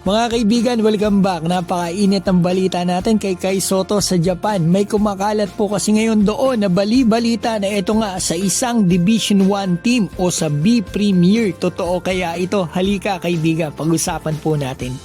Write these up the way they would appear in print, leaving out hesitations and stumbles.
Mga kaibigan, welcome back. Napakainit ang balita natin kay Kai Sotto sa Japan. May kumakalat po kasi ngayon doon na bali-balita na ito nga sa isang Division 1 team o sa B Premier. Totoo kaya ito? Halika kaibigan, pag-usapan po natin.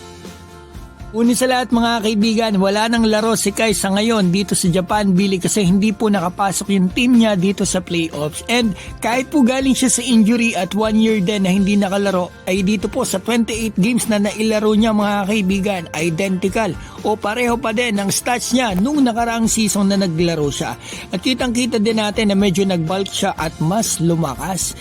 Una sa lahat mga kaibigan, wala nang laro si Kai sa ngayon dito sa Japan Billy kasi hindi po nakapasok yung team niya dito sa playoffs. And kahit po galing siya sa injury at 1 year din na hindi nakalaro, ay dito po sa 28 games na nailaro niya mga kaibigan, identical o pareho pa din ang stats niya nung nakaraang season na naglaro siya. At kitang-kita din natin na medyo nag-bulk siya at mas lumakas.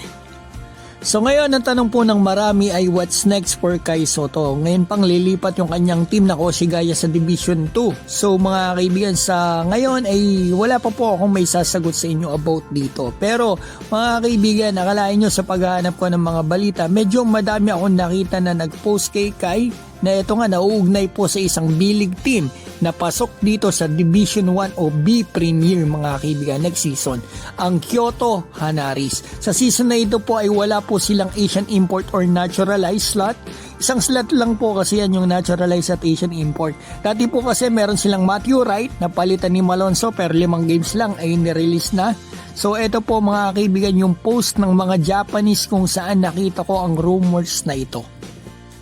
So ngayon, ang tanong po ng marami ay what's next for Kai Sotto? Ngayon pang lilipat yung kanyang team na Koshigaya sa Division 2. So mga kaibigan, sa ngayon ay wala pa po akong may sasagot sa inyo about dito. Pero mga kaibigan, akalain nyo sa paghahanap ko ng mga balita, medyo madami akong nakita na nag-post kay Kai na ito nga nauugnay po sa isang B-League team na pasok dito sa Division 1 o B Premier mga kaibigan next season, ang Kyoto Hanaris. Sa season na ito po ay wala po silang Asian import or naturalized slot. Isang slot lang po kasi yan yung naturalized at Asian import. Dati po kasi meron silang Matthew Wright na palitan ni Malonzo pero 5 games lang ay nirelease na. So ito po mga kaibigan yung post ng mga Japanese kung saan nakita ko ang rumors na ito.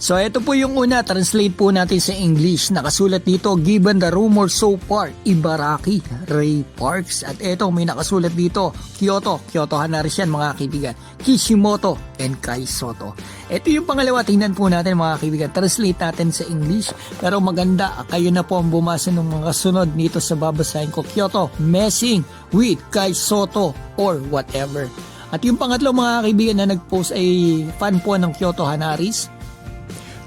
So ito po yung una, translate po natin sa English. Nakasulat dito, given the rumor so far, Ibaraki, Ray Parks. At ito may nakasulat dito, Kyoto Hanaris yan mga kaibigan, Kishimoto and Kai Sotto. Ito yung pangalawa, tingnan po natin mga kaibigan, translate natin sa English. Pero maganda, kayo na po ang bumasa ng mga sunod dito sa babasahin ko, Kyoto, messing with Kai Sotto or whatever. At yung pangatlo mga kaibigan na nag-post ay fan po ng Kyoto Hanaris.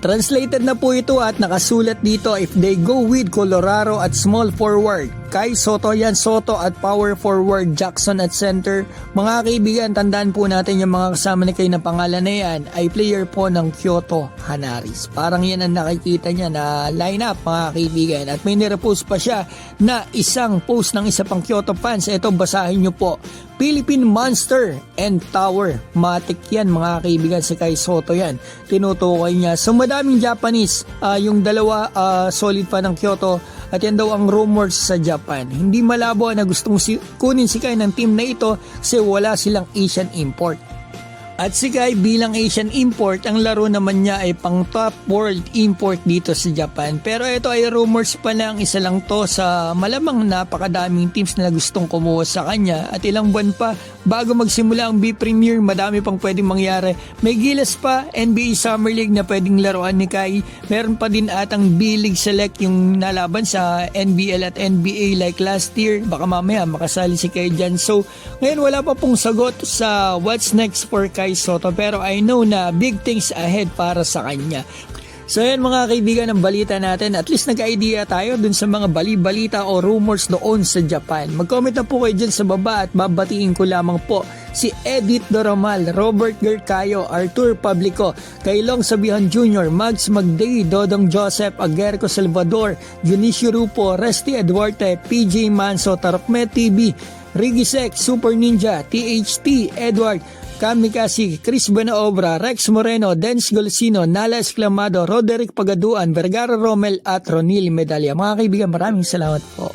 Translated na po ito at nakasulat dito, if they go with Colorado at small forward, Kai Sotto yan, Sotto at power forward, Jackson at center. Mga kaibigan, tandaan po natin yung mga kasama ni Kai na pangalan na yan ay player po ng Kyoto Hanaris. Parang yan ang nakikita niya na lineup mga kaibigan. At may nirepost pa siya na isang post ng isa pang Kyoto fans. Ito basahin nyo po, Philippine Monster and Tower. Matik yan mga kaibigan, si Kai Sotto yan. Tinutukoy niya. So madaming Japanese, yung dalawa solid pa ng Kyoto at yan daw ang rumors sa Japan. Hindi malabo na gustong kunin si Kai ng team na ito kasi wala silang Asian import. At si Kai bilang Asian import, ang laro naman niya ay pang top world import dito sa Japan. Pero ito ay rumors pa lang, isa lang to sa malamang napakadaming teams na gustong kumuha sa kanya. At ilang buwan pa bago magsimula ang B Premier, madami pang pwedeng mangyari. May gilas pa, NBA Summer League na pwedeng laruan ni Kai. Meron pa din atang B-League Select yung nalaban sa NBL at NBA like last year. Baka mamaya makasali si Kai dyan. So ngayon wala pa pong sagot sa what's next for Kai Sotto, pero I know na big things ahead para sa kanya. So yan mga kaibigan ng balita natin, at least nag-idea tayo dun sa mga bali-balita o rumors doon sa Japan. Mag-comment na po kayo dyan sa baba at babatiin ko lamang po si Edith Doromal, Robert Gercayo, Arthur Pablico, Kailong Sabihan Jr., Mags Magday, Dodong Joseph, Aguerco Salvador, Junicio Rupo, Resty Eduarte, PJ Manso, Tarokmet TV, Rigisek, Super Ninja, THT, Edward, Kamikasi, Chris Benaobra, Rex Moreno, Dens Golsino, Nala Esclamado, Roderick Pagaduan, Vergara Romel at Ronil Medalla. Mga kaibigan, maraming salamat po.